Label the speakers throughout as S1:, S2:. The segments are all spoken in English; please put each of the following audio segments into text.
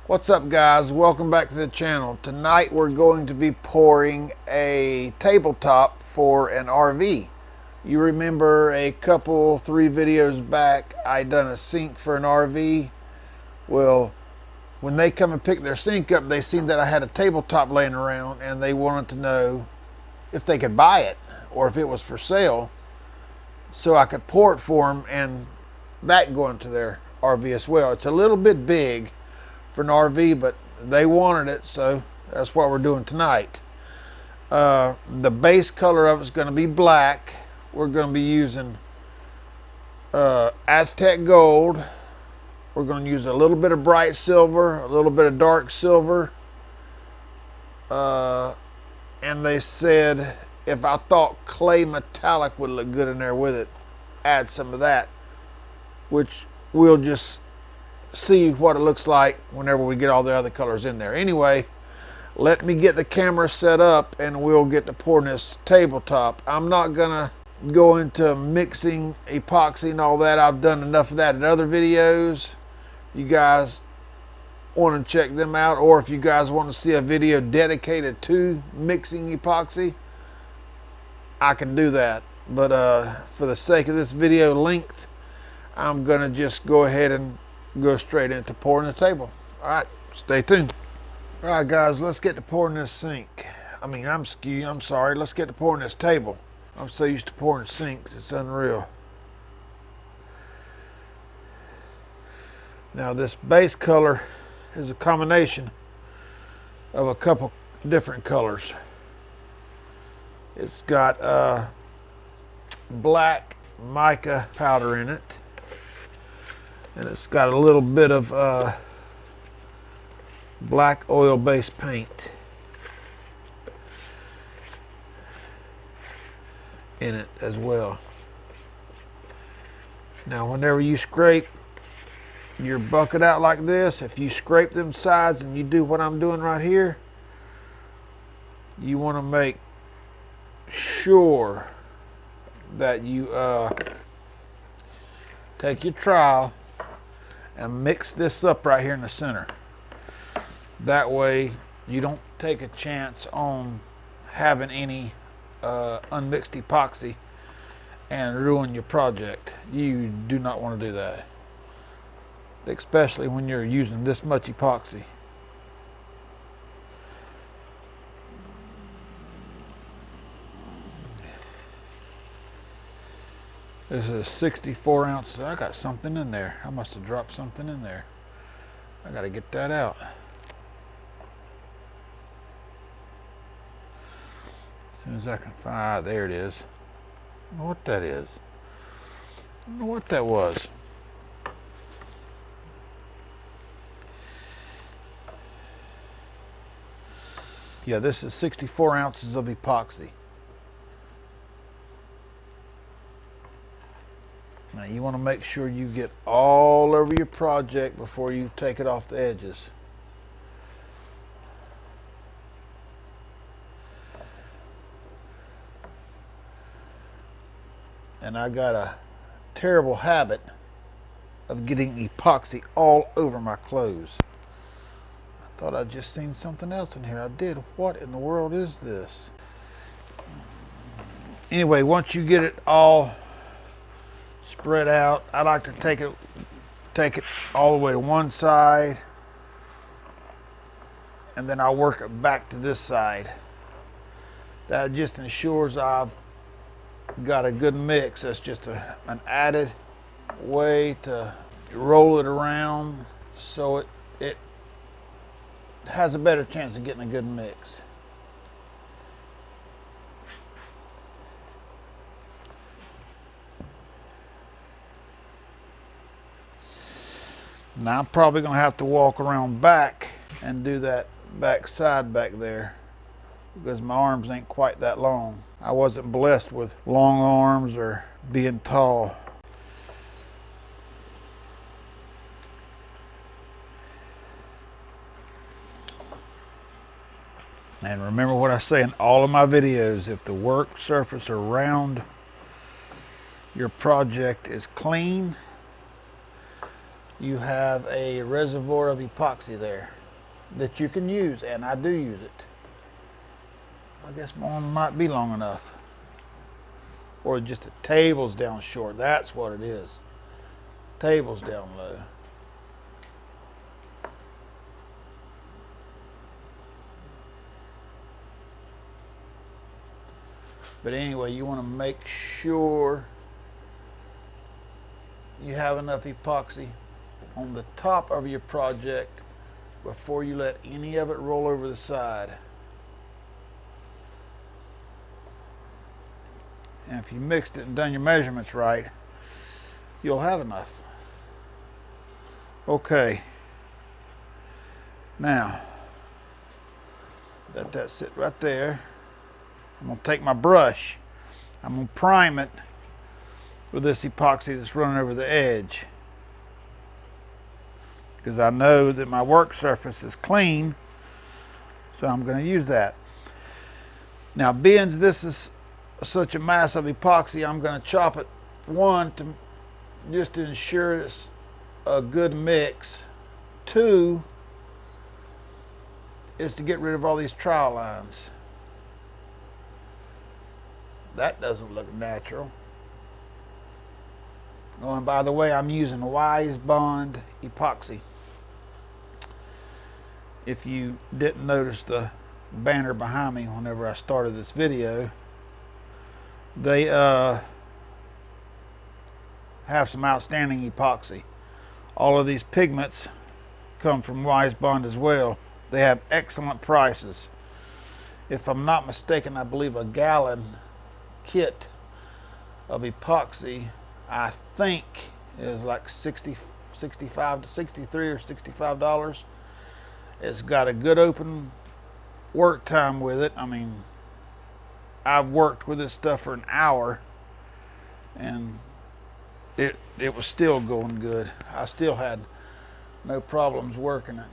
S1: What's up, guys? Welcome back to the channel. Tonight we're going to be pouring a tabletop for an RV. You remember three videos back, I done a sink for an RV. Well, when they come and pick their sink up, they seen that I had a tabletop laying around and they wanted to know if they could buy it or if it was for sale so I could pour it for them and that go into their RV as well. It's a little bit big for an RV, but they wanted it, so that's what we're doing tonight. The base color of it's going to be black. We're going to be using Aztec gold. We're going to use a little bit of bright silver, a little bit of dark silver, and they said if I thought clay metallic would look good in there with it, add some of that, which we'll just see what it looks like whenever we get all the other colors in there. Anyway, let me get the camera set up and we'll get to pouring this tabletop. I'm not gonna go into mixing epoxy and all that. I've done enough of that in other videos. You guys want to check them out, or if you guys want to see a video dedicated to mixing epoxy, I can do that. But for the sake of this video length, I'm gonna just go ahead and go straight into pouring the table. All right, stay tuned. All right, guys, let's get to pouring this sink. I'm sorry. Let's get to pouring this table. I'm so used to pouring sinks, it's unreal. Now, this base color is a combination of a couple different colors. It's got black mica powder in it. And it's got a little bit of black oil-based paint in it as well. Now, whenever you scrape your bucket out like this, if you scrape them sides and you do what I'm doing right here, you want to make sure that you take your trowel and mix this up right here in the center. That way you don't take a chance on having any unmixed epoxy and ruin your project. You do not want to do that, especially when you're using this much epoxy. This is 64 ounces. I got something in there. I must have dropped something in there. I got to get that out. As soon as I can find, there it is. I don't know what that is. I don't know what that was. Yeah, this is 64 ounces of epoxy. Now, you want to make sure you get all over your project before you take it off the edges. And I got a terrible habit of getting epoxy all over my clothes. I thought I'd just seen something else in here. I did. What in the world is this? Anyway, once you get it all spread out, I like to take it all the way to one side, and then I'll work it back to this side. That just ensures I've got a good mix. That's just an added way to roll it around so it has a better chance of getting a good mix. Now, I'm probably going to have to walk around back and do that back side back there because my arms ain't quite that long. I wasn't blessed with long arms or being tall. And remember what I say in all of my videos, if the work surface around your project is clean, you have a reservoir of epoxy there. that you can use, and I do use it. I guess mine might be long enough. Or just the table's down short. That's what it is. Table's down low. But anyway, you want to make sure you have enough epoxy on the top of your project before you let any of it roll over the side. And if you mixed it and done your measurements right, you'll have enough. Okay. Now, let that sit right there. I'm going to take my brush. I'm going to prime it with this epoxy that's running over the edge, because I know that my work surface is clean, so I'm going to use that. Now, being this is such a mass of epoxy, I'm going to chop it just to ensure it's a good mix. 2 is to get rid of all these trowel lines. That doesn't look natural. Oh, and by the way, I'm using Wise Bond epoxy. If you didn't notice the banner behind me whenever I started this video, they have some outstanding epoxy. All of these pigments come from Wise Bond as well. They have excellent prices. If I'm not mistaken, I believe a gallon kit of epoxy, I think, is like 65 to 63 or $65. It's got a good open work time with it. I mean, I've worked with this stuff for an hour and it was still going good. I still had no problems working it.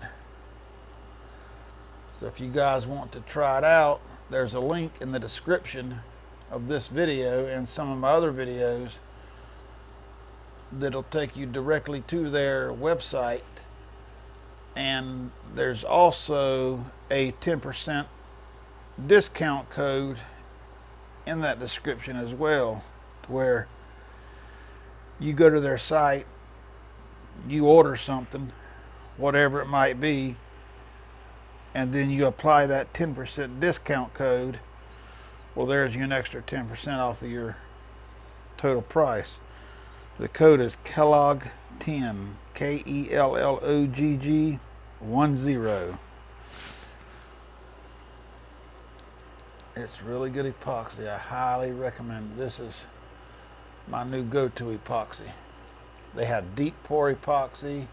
S1: So if you guys want to try it out, there's a link in the description of this video and some of my other videos that'll take you directly to their website. And there's also a 10% discount code in that description as well, where you go to their site, you order something, whatever it might be, and then you apply that 10% discount code. Well, there's you an extra 10% off of your total price. The code is Kellogg10, Kellogg 10. It's really good epoxy. I highly recommend it. This is my new go-to epoxy. They have deep pour epoxy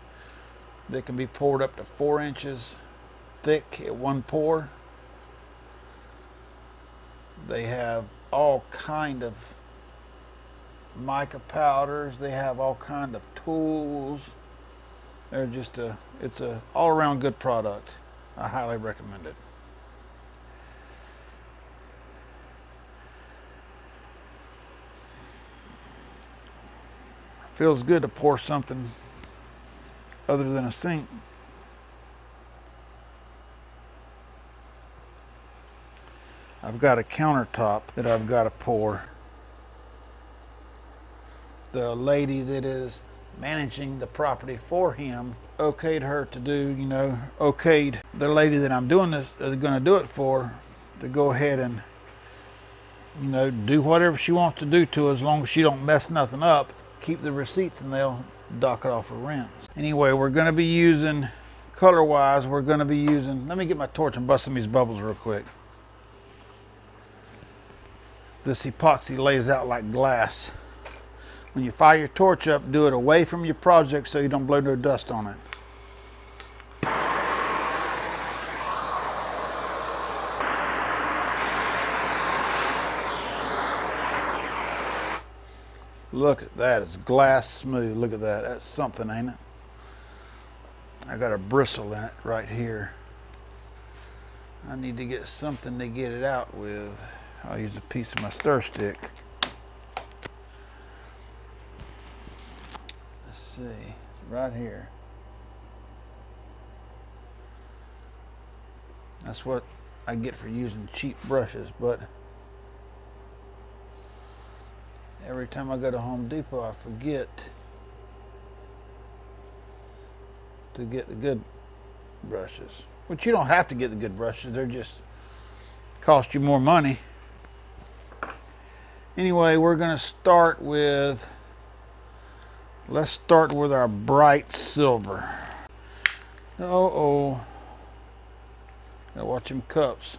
S1: that can be poured up to 4 inches thick at one pour. They have all kind of mica powders. They have all kind of tools. They're just it's a all-around good product. I highly recommend it. Feels good to pour something other than a sink. I've got a countertop that I've got to pour. The lady that is managing the property for him okayed her to do, okayed the lady that I'm doing this, going to do it for, to go ahead and, do whatever she wants to do to it, as long as she don't mess nothing up. Keep the receipts and they'll dock it off her rent. Anyway, we're going to be using, color-wise, we're going to be using, let me get my torch and bust some of these bubbles real quick. This epoxy lays out like glass. When you fire your torch up, do it away from your project so you don't blow no dust on it. Look at that, it's glass smooth. Look at that, that's something, ain't it? I got a bristle in it right here. I need to get something to get it out with. I'll use a piece of my stir stick. Let's see, right here. That's what I get for using cheap brushes, but every time I go to Home Depot, I forget to get the good brushes. Which you don't have to get the good brushes, they're just cost you more money. Anyway, we're going to start with, let's start with our bright silver. Uh-oh. Gotta watch them cups.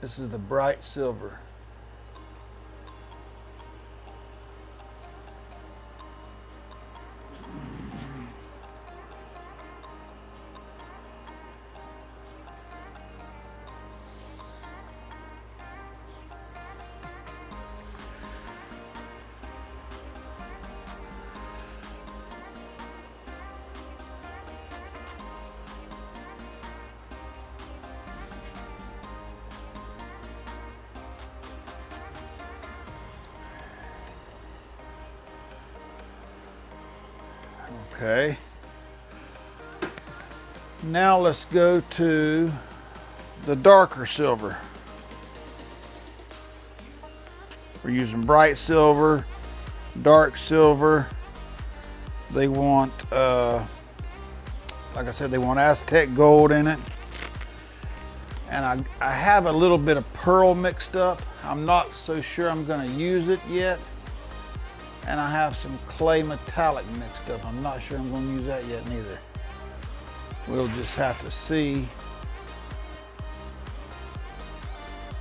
S1: This is the bright silver. Okay. Now let's go to the darker silver. We're using bright silver, dark silver. They want, like I said, they want Aztec gold in it. And I have a little bit of pearl mixed up. I'm not so sure I'm going to use it yet. And I have some clay metallic mixed up. I'm not sure I'm going to use that yet neither. We'll just have to see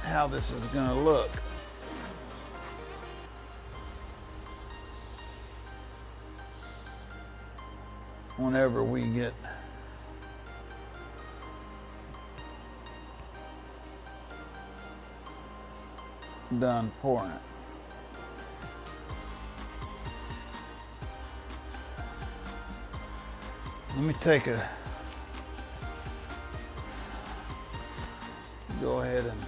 S1: how this is going to look. Whenever we get done pouring it. Let me go ahead and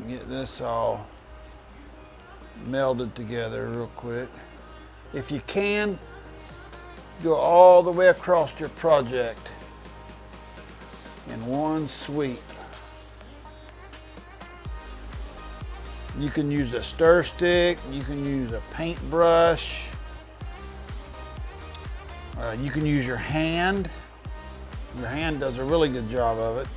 S1: get this all melded together real quick. If you can, go all the way across your project in one sweep. You can use a stir stick, you can use a paintbrush, you can use your hand. Your hand does a really good job of it.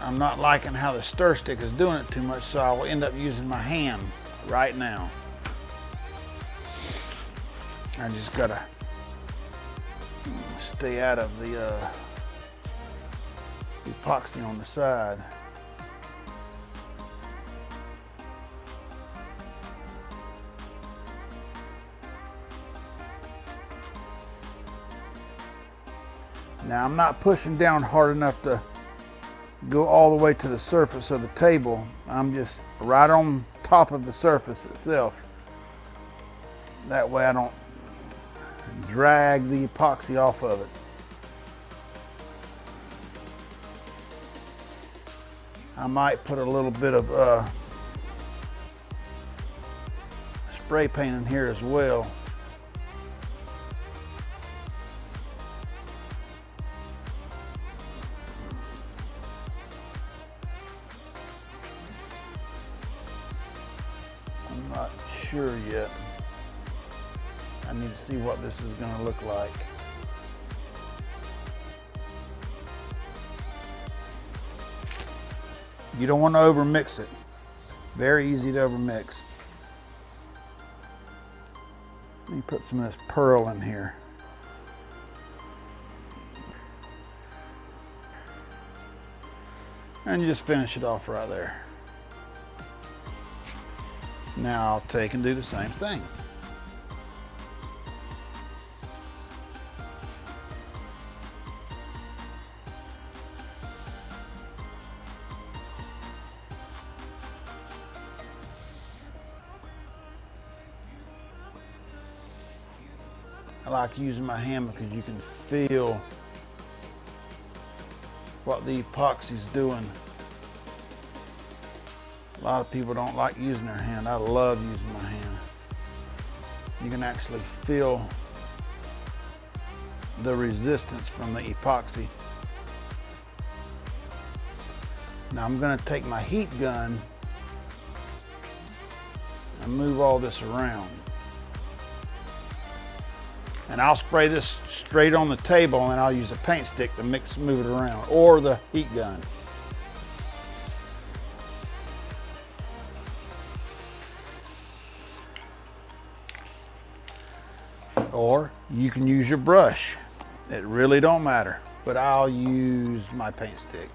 S1: I'm not liking how the stir stick is doing it too much, so I will end up using my hand right now. I just gotta stay out of the epoxy on the side. Now I'm not pushing down hard enough to go all the way to the surface of the table. I'm just right on top of the surface itself. That way I don't drag the epoxy off of it. I might put a little bit of spray paint in here as well. I'm not sure yet. I need to see what this is going to look like. You don't want to overmix it. Very easy to overmix. Let me put some of this pearl in here. And you just finish it off right there. Now I'll take and do the same thing. I like using my hand because you can feel what the epoxy's doing. A lot of people don't like using their hand. I love using my hand. You can actually feel the resistance from the epoxy. Now I'm going to take my heat gun and move all this around. And I'll spray this straight on the table, and I'll use a paint stick to move it around, or the heat gun. Or you can use your brush. It really don't matter, but I'll use my paint stick.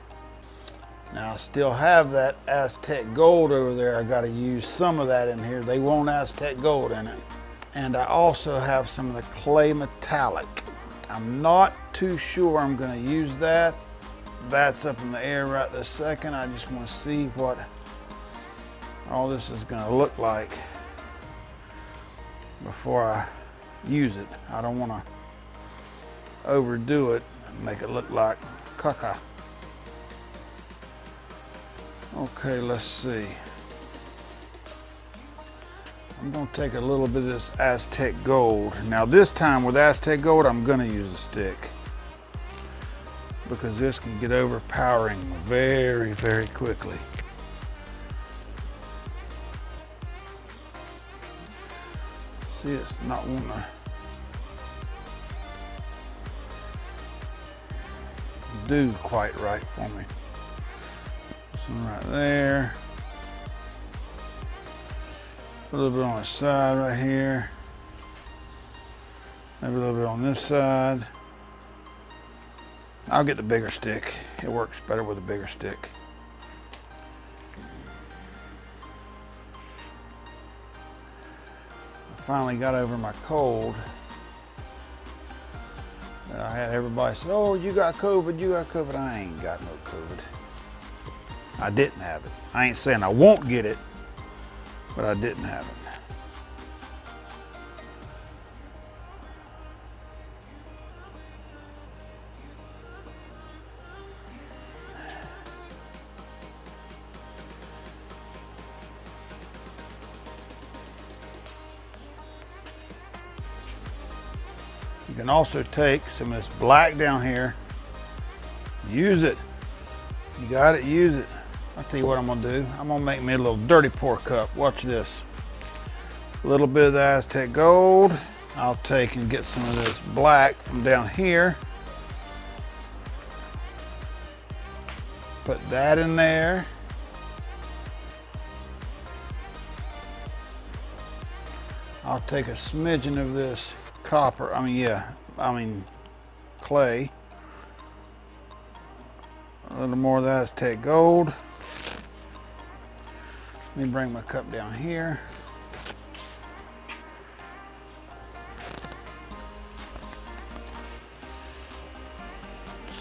S1: Now I still have that Aztec gold over there. I got to use some of that in here. They want Aztec gold in it. And I also have some of the clay metallic. I'm not too sure I'm going to use that. That's up in the air right this second. I just want to see what all this is going to look like before I use it. I don't want to overdo it and make it look like caca. Okay, let's see. I'm going to take a little bit of this Aztec gold. Now this time with Aztec gold, I'm going to use a stick, because this can get overpowering very, very quickly. See, it's not wanting to do quite right for me. This one right there. A little bit on the side right here. Maybe a little bit on this side. I'll get the bigger stick. It works better with a bigger stick. I finally got over my cold. And I had everybody say, oh, you got COVID, you got COVID. I ain't got no COVID. I didn't have it. I ain't saying I won't get it, but I didn't have it. You can also take some of this black down here, use it. You got it, use it. I'll tell you what I'm gonna do. I'm gonna make me a little dirty pour cup. Watch this. A little bit of the Aztec gold. I'll take and get some of this black from down here. Put that in there. I'll take a smidgen of this copper, clay. A little more of the Aztec gold. Let me bring my cup down here.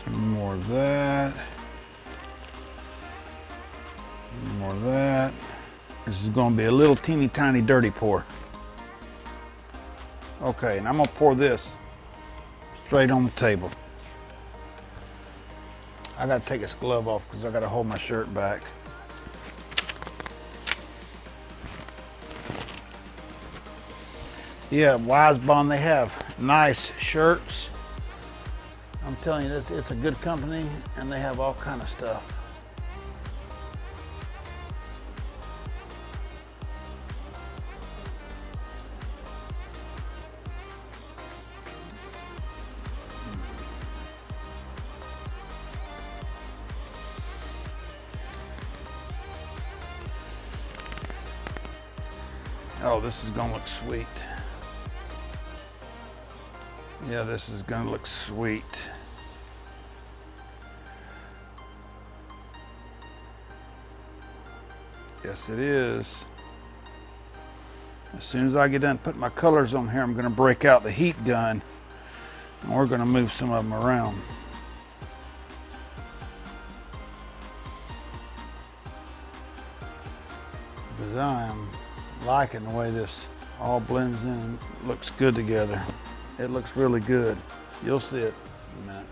S1: Some more of that. More of that. This is going to be a little teeny tiny dirty pour. Okay, and I'm going to pour this straight on the table. I got to take this glove off because I got to hold my shirt back. Yeah, Wisebond, they have nice shirts. I'm telling you this, it's a good company and they have all kind of stuff. Oh, this is gonna look sweet. Yeah, this is gonna look sweet. Yes, it is. As soon as I get done putting my colors on here, I'm gonna break out the heat gun and we're gonna move some of them around. Because I am liking the way this all blends in and looks good together. It looks really good. You'll see it in a minute.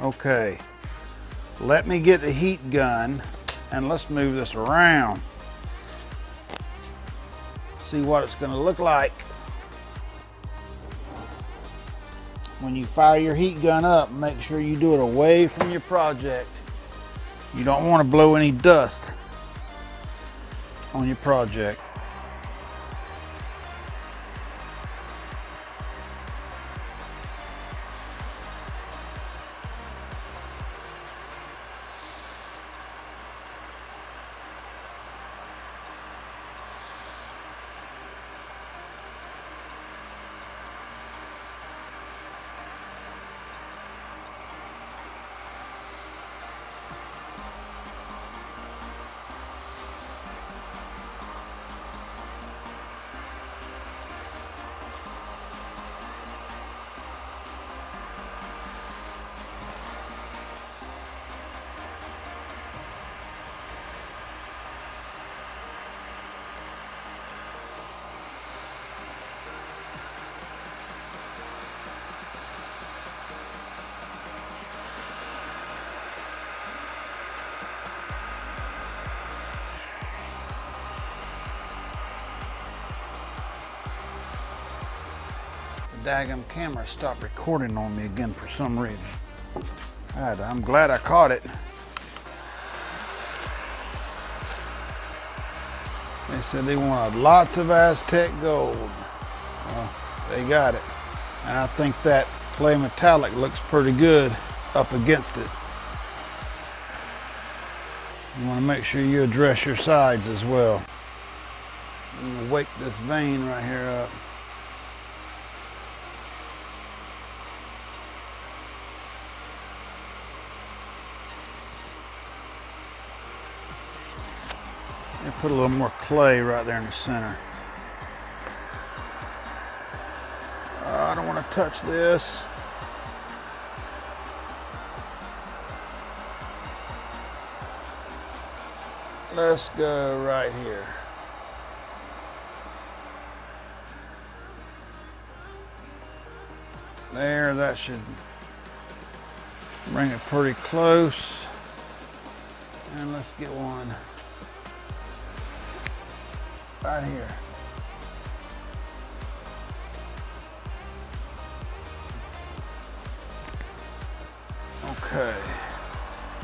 S2: Okay, let me get the heat gun and let's move this around. See what it's going to look like. When you fire your heat gun up, make sure you do it away from your project. You don't want to blow any dust on your project. The daggum camera stopped recording on me again for some reason. I'm glad I caught it. They said they wanted lots of Aztec gold. Well, they got it. And I think that clay metallic looks pretty good up against it. You want to make sure you address your sides as well. I'm going to wake this vein right here up. And put a little more clay right there in the center. I don't want to touch this. Let's go right here. There, that should bring it pretty close. And let's get one right here. Okay.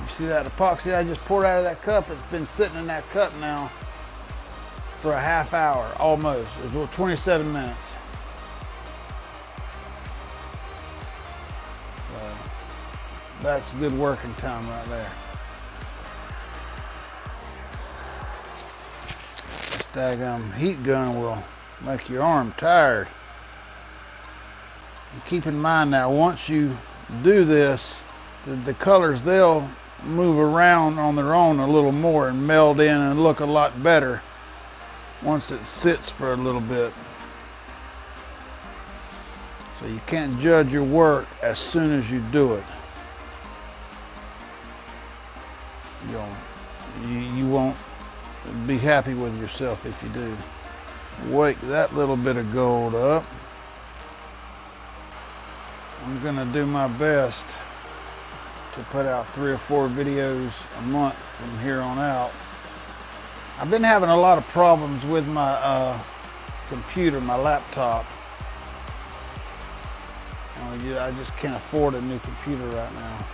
S2: You see that epoxy I just poured out of that cup? It's been sitting in that cup now for a half hour, almost. It was 27 minutes. So that's good working time right there. This daggum heat gun will make your arm tired. And keep in mind now, once you do this, the colors, they'll move around on their own a little more and meld in and look a lot better once it sits for a little bit. So you can't judge your work as soon as you do it. You won't be happy with yourself if you do. Wake that little bit of gold up. I'm gonna do my best to put out 3 or 4 videos a month from here on out. I've been having a lot of problems with my computer, my laptop. I just can't afford a new computer right now.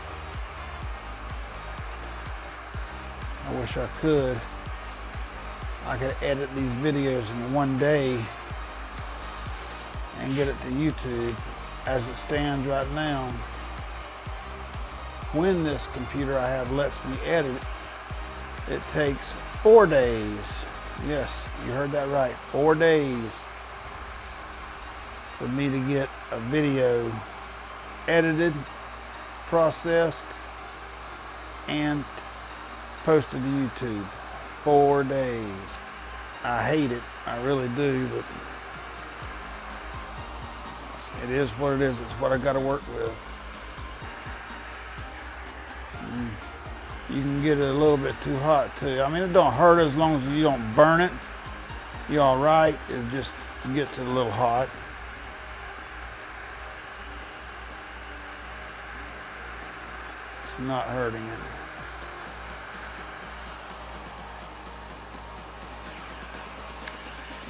S2: I wish I could. I could edit these videos in one day and get it to YouTube. As it stands right now, when this computer I have lets me edit, it takes 4 days. Yes, you heard that right, 4 days for me to get a video edited, processed, and posted to YouTube. 4 days. I hate it, I really do, but it is what it is. It's what I got to work with. You can get it a little bit too hot too. I mean, it don't hurt as long as you don't burn it. You're all right. It just gets it a little hot. not hurting it.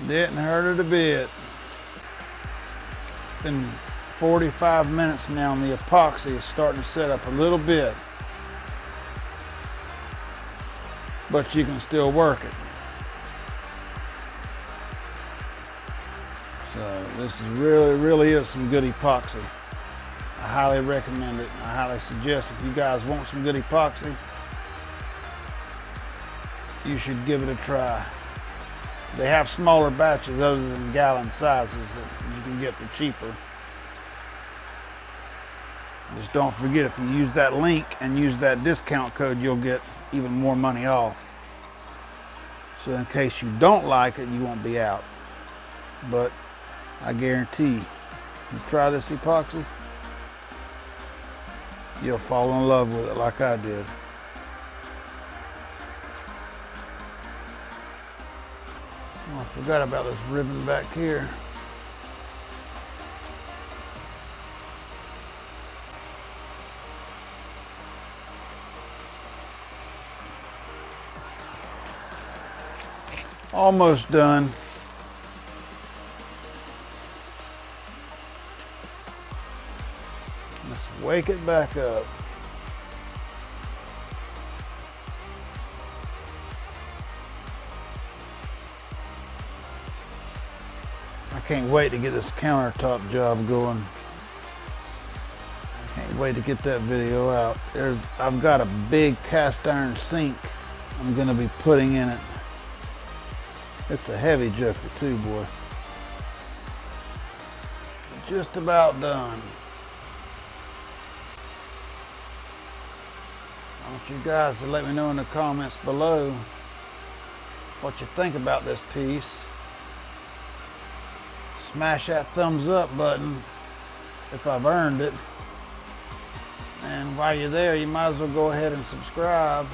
S2: Didn't hurt it a bit. It's been 45 minutes now and the epoxy is starting to set up a little bit. But you can still work it. So this is really is some good epoxy. I highly recommend it. I highly suggest if you guys want some good epoxy, you should give it a try. They have smaller batches other than gallon sizes that you can get for cheaper. Just don't forget, if you use that link and use that discount code, you'll get even more money off. So in case you don't like it, you won't be out. But I guarantee you try this epoxy, you'll fall in love with it like I did. Oh, I forgot about this ribbon back here. Almost done. Let's wake it back up. I can't wait to get this countertop job going. I can't wait to get that video out. I've got a big cast iron sink I'm gonna be putting in it. It's a heavy joker too, boy. Just about done. I want you guys to let me know in the comments below what you think about this piece. Smash that thumbs up button if I've earned it. And while you're there, you might as well go ahead and subscribe,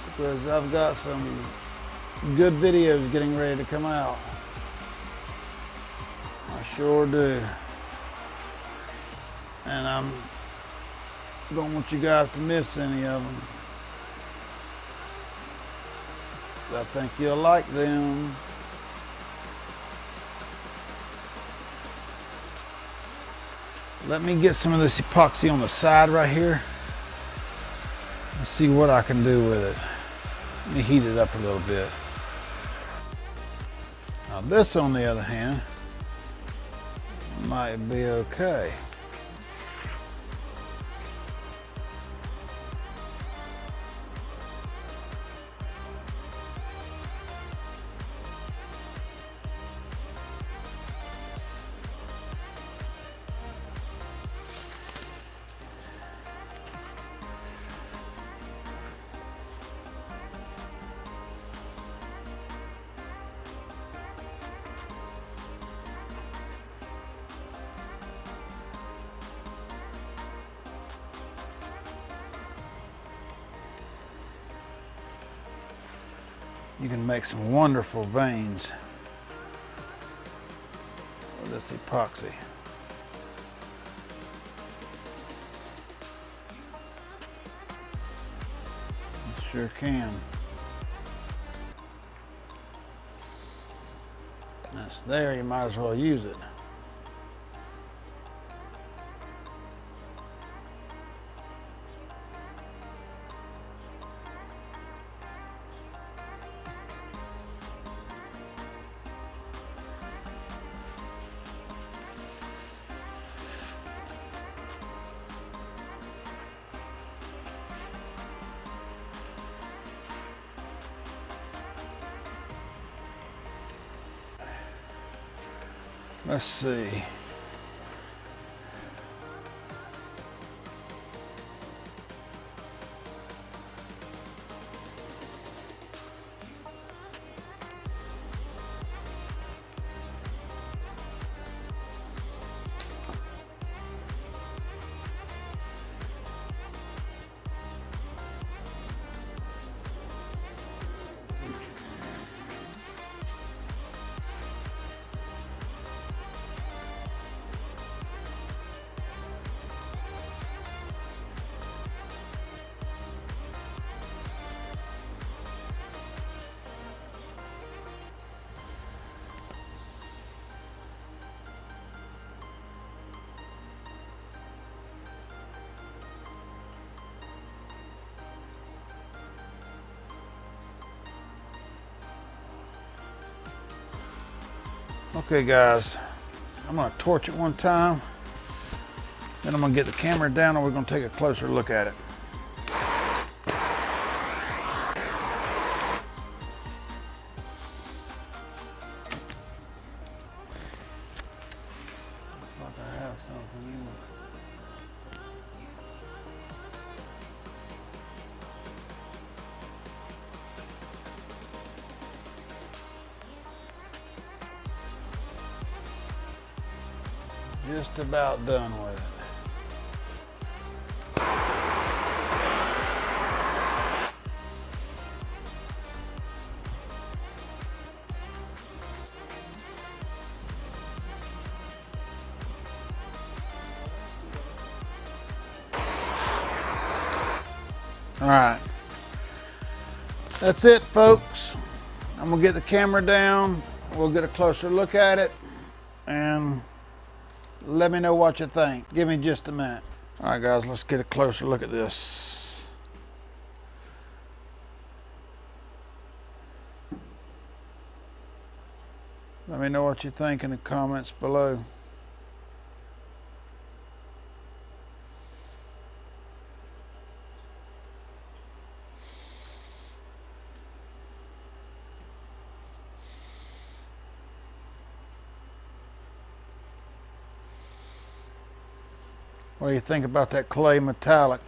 S2: because I've got some good videos getting ready to come out. I sure do. And I don't want you guys to miss any of them. I think you'll like them. Let me get some of this epoxy on the side right here and see what I can do with it. Let me heat it up a little bit. Now this, on the other hand, might be okay. You can make some wonderful veins with this epoxy. You sure can. That's there, you might as well use it. Let's see. Okay guys, I'm gonna torch it one time, then I'm gonna get the camera down and we're gonna take a closer look at it. Just about done with it. All right, that's it folks. I'm gonna get the camera down, we'll get a closer look at it, and let me know what you think. Give me just a minute. All right guys, let's get a closer look at this. Let me know what you think in the comments below. What do you think about that clay metallic?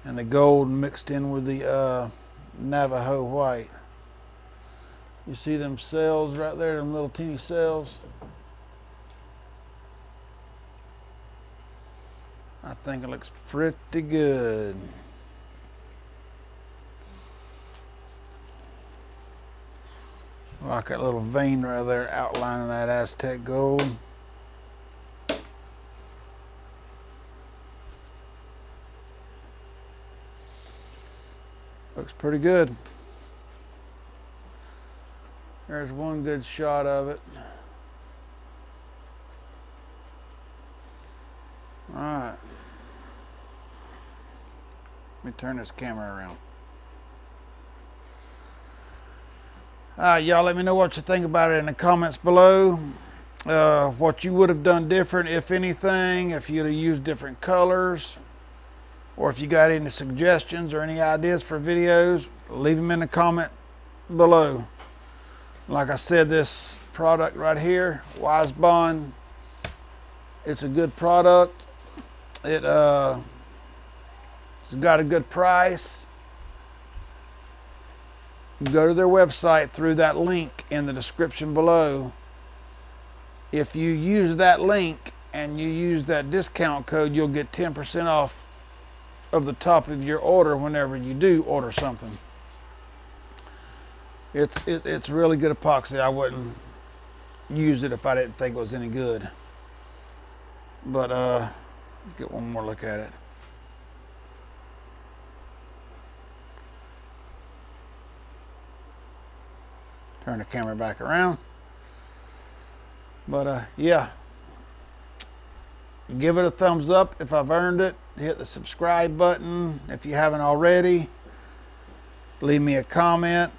S2: And the gold mixed in with the Navajo white. You see them cells right there, them little teeny cells? I think it looks pretty good. Like that little vein right there outlining that Aztec gold. Looks pretty good. There's one good shot of it. All right. Let me turn this camera around. Y'all let me know what you think about it in the comments below. What you would have done different, if anything, if you'd have used different colors, or if you got any suggestions or any ideas for videos, leave them in the comment below. Like I said, this product right here, Wise Bond, it's a good product. It's got a good price. Go to their website through that link in the description below. If you use that link and you use that discount code, you'll get 10% off of the top of your order whenever you do order something. It's really good epoxy. I wouldn't use it if I didn't think it was any good. But let's get one more look at it. Turn the camera back around. But yeah, give it a thumbs up if I've earned it. Hit the subscribe button if you haven't already. Leave me a comment,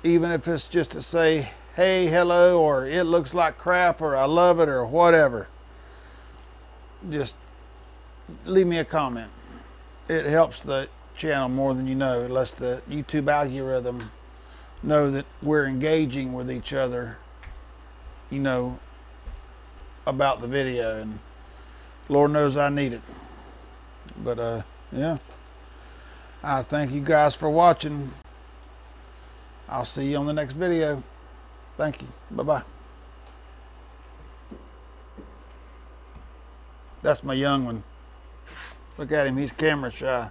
S2: even if it's just to say hey, hello, or it looks like crap, or I love it, or whatever. Just leave me a comment. It helps the channel more than you know. It lets the YouTube algorithm know that we're engaging with each other, you know, about the video, and Lord knows I need it. But yeah, I thank you guys for watching. I'll see you on the next video. Thank you. Bye-bye. That's my young one. Look at him, he's camera shy.